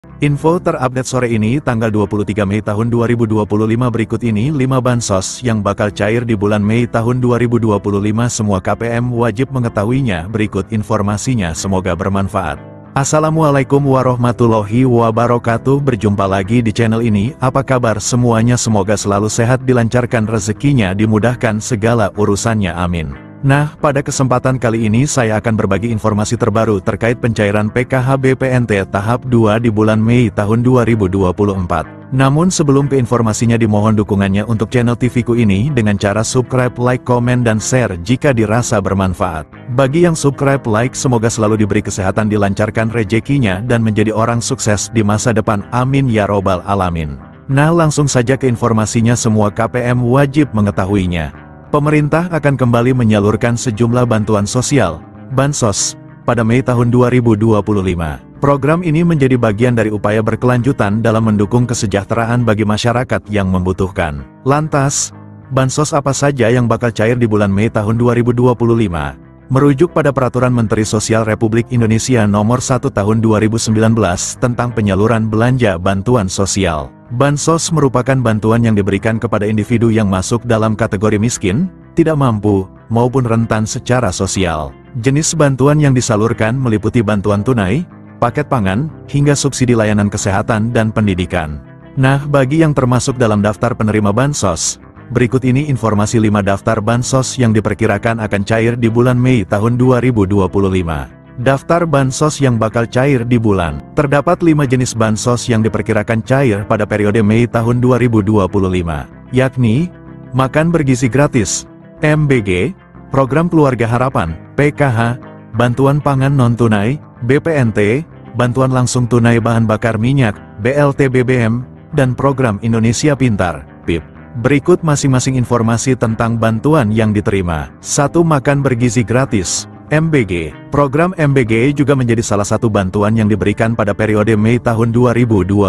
Info terupdate sore ini tanggal 23 Mei tahun 2025 berikut ini 5 bansos yang bakal cair di bulan Mei tahun 2025 semua KPM wajib mengetahuinya berikut informasinya semoga bermanfaat. Assalamualaikum warahmatullahi wabarakatuh berjumpa lagi di channel ini apa kabar semuanya semoga selalu sehat dilancarkan rezekinya dimudahkan segala urusannya amin. Nah, pada kesempatan kali ini saya akan berbagi informasi terbaru terkait pencairan PKH BPNT tahap 2 di bulan Mei tahun 2024. Namun sebelum ke informasinya dimohon dukungannya untuk channel TV-ku ini dengan cara subscribe, like, komen, dan share jika dirasa bermanfaat. Bagi yang subscribe, like, semoga selalu diberi kesehatan dilancarkan rezekinya dan menjadi orang sukses di masa depan amin ya robbal alamin. Nah langsung saja ke informasinya semua KPM wajib mengetahuinya. Pemerintah akan kembali menyalurkan sejumlah bantuan sosial, Bansos, pada Mei tahun 2025. Program ini menjadi bagian dari upaya berkelanjutan dalam mendukung kesejahteraan bagi masyarakat yang membutuhkan. Lantas, Bansos apa saja yang bakal cair di bulan Mei tahun 2025? Merujuk pada Peraturan Menteri Sosial Republik Indonesia Nomor 1 Tahun 2019 tentang penyaluran belanja bantuan sosial. Bansos merupakan bantuan yang diberikan kepada individu yang masuk dalam kategori miskin, tidak mampu, maupun rentan secara sosial. Jenis bantuan yang disalurkan meliputi bantuan tunai, paket pangan, hingga subsidi layanan kesehatan dan pendidikan. Nah, bagi yang termasuk dalam daftar penerima Bansos, berikut ini informasi 5 daftar Bansos yang diperkirakan akan cair di bulan Mei tahun 2025. Daftar Bansos yang bakal cair di bulan. Terdapat 5 jenis Bansos yang diperkirakan cair pada periode Mei tahun 2025, yakni Makan Bergizi Gratis, MBG, Program Keluarga Harapan, PKH, Bantuan Pangan Non-Tunai, BPNT, Bantuan Langsung Tunai Bahan Bakar Minyak, BLT BBM, dan Program Indonesia Pintar, PIP. Berikut masing-masing informasi tentang bantuan yang diterima. 1. Makan Bergizi Gratis, MBG. Program MBG juga menjadi salah satu bantuan yang diberikan pada periode Mei tahun 2025.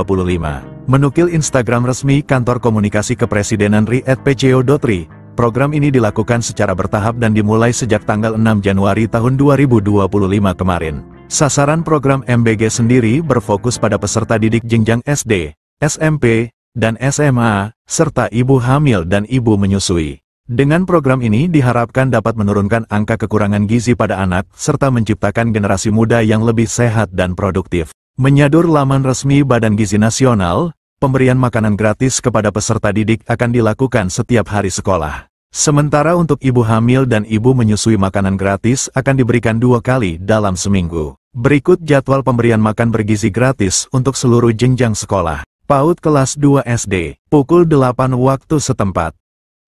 Menukil Instagram resmi Kantor Komunikasi Kepresidenan RI @pco.ri, program ini dilakukan secara bertahap dan dimulai sejak tanggal 6 Januari tahun 2025 kemarin. Sasaran program MBG sendiri berfokus pada peserta didik jenjang SD, SMP, dan SMA, serta ibu hamil dan ibu menyusui. Dengan program ini diharapkan dapat menurunkan angka kekurangan gizi pada anak, serta menciptakan generasi muda yang lebih sehat dan produktif. Menyadur laman resmi Badan Gizi Nasional, pemberian makanan gratis kepada peserta didik akan dilakukan setiap hari sekolah. Sementara untuk ibu hamil dan ibu menyusui makanan gratis akan diberikan 2 kali dalam seminggu. Berikut jadwal pemberian makan bergizi gratis untuk seluruh jenjang sekolah. PAUD kelas 2 SD, pukul 8 waktu setempat.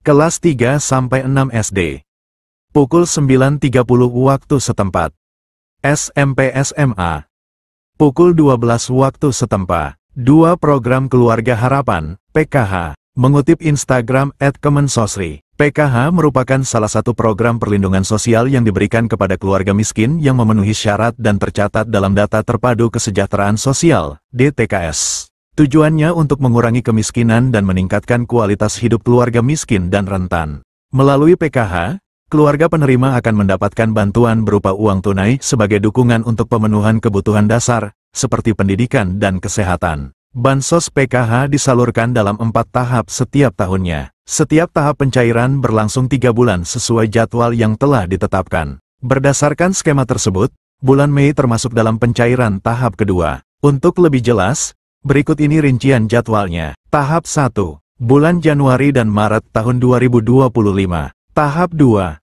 Kelas 3 sampai 6 SD, pukul 9.30 waktu setempat. SMP SMA, pukul 12 waktu setempat. 2. Program Keluarga Harapan, PKH. Mengutip Instagram @kemensosri, PKH merupakan salah satu program perlindungan sosial yang diberikan kepada keluarga miskin yang memenuhi syarat dan tercatat dalam Data Terpadu Kesejahteraan Sosial, DTKS. Tujuannya untuk mengurangi kemiskinan dan meningkatkan kualitas hidup keluarga miskin dan rentan. Melalui PKH, keluarga penerima akan mendapatkan bantuan berupa uang tunai sebagai dukungan untuk pemenuhan kebutuhan dasar, seperti pendidikan dan kesehatan. Bansos PKH disalurkan dalam 4 tahap setiap tahunnya. Setiap tahap pencairan berlangsung 3 bulan sesuai jadwal yang telah ditetapkan. Berdasarkan skema tersebut, bulan Mei termasuk dalam pencairan tahap kedua. Untuk lebih jelas, berikut ini rincian jadwalnya. Tahap 1, bulan Januari dan Maret tahun 2025. Tahap 2,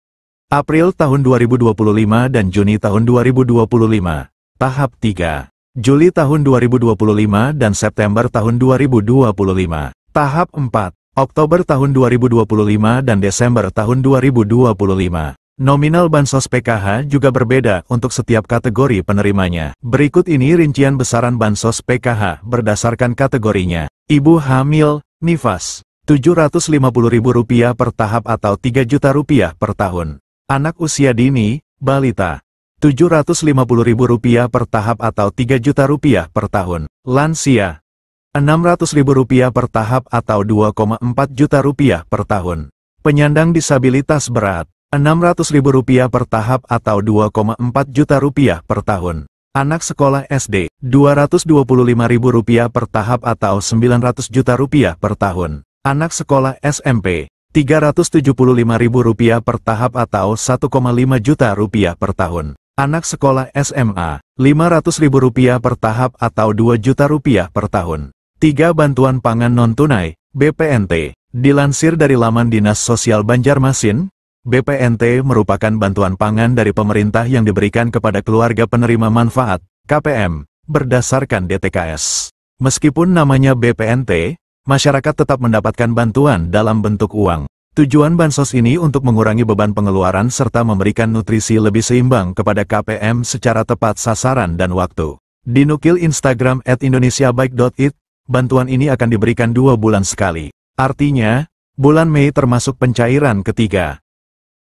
April tahun 2025 dan Juni tahun 2025. Tahap 3, Juli tahun 2025 dan September tahun 2025. Tahap 4, Oktober tahun 2025 dan Desember tahun 2025. Nominal Bansos PKH juga berbeda untuk setiap kategori penerimanya. Berikut ini rincian besaran Bansos PKH berdasarkan kategorinya. Ibu hamil, nifas, Rp750.000 per tahap atau Rp3.000.000 per tahun. Anak usia dini, balita, Rp750.000 per tahap atau Rp3.000.000 per tahun. Lansia, Rp600.000 per tahap atau Rp2,4 juta per tahun. Penyandang disabilitas berat, Rp600.000 per tahap atau Rp2,4 juta per tahun. Anak sekolah SD, Rp225.000 per tahap atau Rp900 juta per tahun. Anak sekolah SMP, Rp375.000 per tahap atau Rp1,5 juta per tahun. Anak sekolah SMA, Rp500.000 per tahap atau Rp2 juta per tahun. 3. Bantuan pangan non-tunai, BPNT. Dilansir dari laman Dinas Sosial Banjarmasin, BPNT merupakan bantuan pangan dari pemerintah yang diberikan kepada keluarga penerima manfaat, KPM, berdasarkan DTKS. Meskipun namanya BPNT, masyarakat tetap mendapatkan bantuan dalam bentuk uang. Tujuan bansos ini untuk mengurangi beban pengeluaran serta memberikan nutrisi lebih seimbang kepada KPM secara tepat sasaran dan waktu. Dinukil Instagram @indonesiabaik.it, bantuan ini akan diberikan 2 bulan sekali. Artinya, bulan Mei termasuk pencairan ketiga.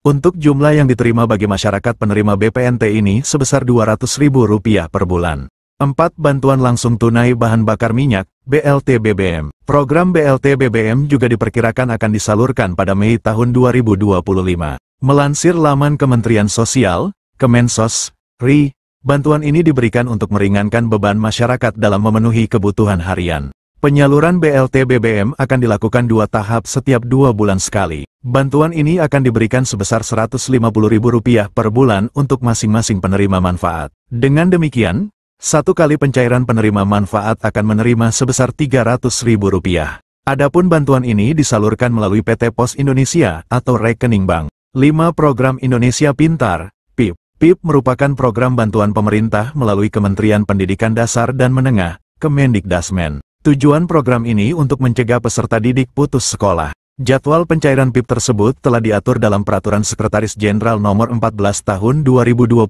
Untuk jumlah yang diterima bagi masyarakat penerima BPNT ini sebesar Rp200.000 per bulan. 4. Bantuan langsung tunai bahan bakar minyak, BLT BBM. Program BLT BBM juga diperkirakan akan disalurkan pada Mei tahun 2025. Melansir laman Kementerian Sosial, Kemensos, RI, bantuan ini diberikan untuk meringankan beban masyarakat dalam memenuhi kebutuhan harian. Penyaluran BLT BBM akan dilakukan 2 tahap setiap 2 bulan sekali. Bantuan ini akan diberikan sebesar Rp150.000 per bulan untuk masing-masing penerima manfaat. Dengan demikian, 1 kali pencairan penerima manfaat akan menerima sebesar Rp300.000. Adapun bantuan ini disalurkan melalui PT Pos Indonesia atau rekening bank. 5. Program Indonesia Pintar, PIP. PIP merupakan program bantuan pemerintah melalui Kementerian Pendidikan Dasar dan Menengah, Kemendikdasmen. Tujuan program ini untuk mencegah peserta didik putus sekolah. Jadwal pencairan PIP tersebut telah diatur dalam Peraturan Sekretaris Jenderal Nomor 14 Tahun 2022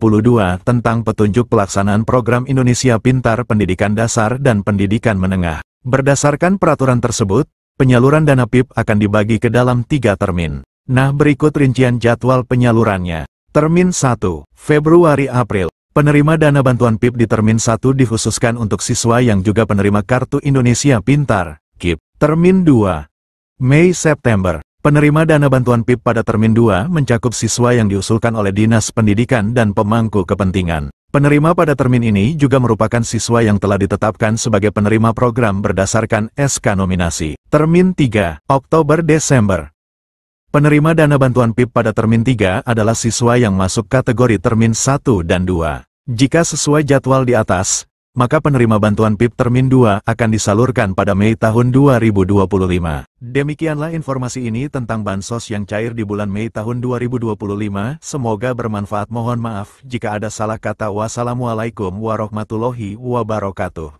tentang petunjuk pelaksanaan program Indonesia Pintar Pendidikan Dasar dan Pendidikan Menengah. Berdasarkan peraturan tersebut, penyaluran dana PIP akan dibagi ke dalam 3 termin. Nah, berikut rincian jadwal penyalurannya. Termin 1, Februari-April. Penerima dana bantuan PIP di Termin 1 dikhususkan untuk siswa yang juga penerima Kartu Indonesia Pintar, KIP. Termin 2, Mei-September. Penerima dana bantuan PIP pada Termin 2 mencakup siswa yang diusulkan oleh Dinas Pendidikan dan pemangku kepentingan. Penerima pada termin ini juga merupakan siswa yang telah ditetapkan sebagai penerima program berdasarkan SK nominasi. Termin 3, Oktober-Desember. Penerima dana bantuan PIP pada Termin 3 adalah siswa yang masuk kategori Termin 1 dan 2. Jika sesuai jadwal di atas, maka penerima bantuan PIP Termin 2 akan disalurkan pada Mei tahun 2025. Demikianlah informasi ini tentang bansos yang cair di bulan Mei tahun 2025. Semoga bermanfaat. Mohon maaf jika ada salah kata. Wassalamualaikum warahmatullahi wabarakatuh.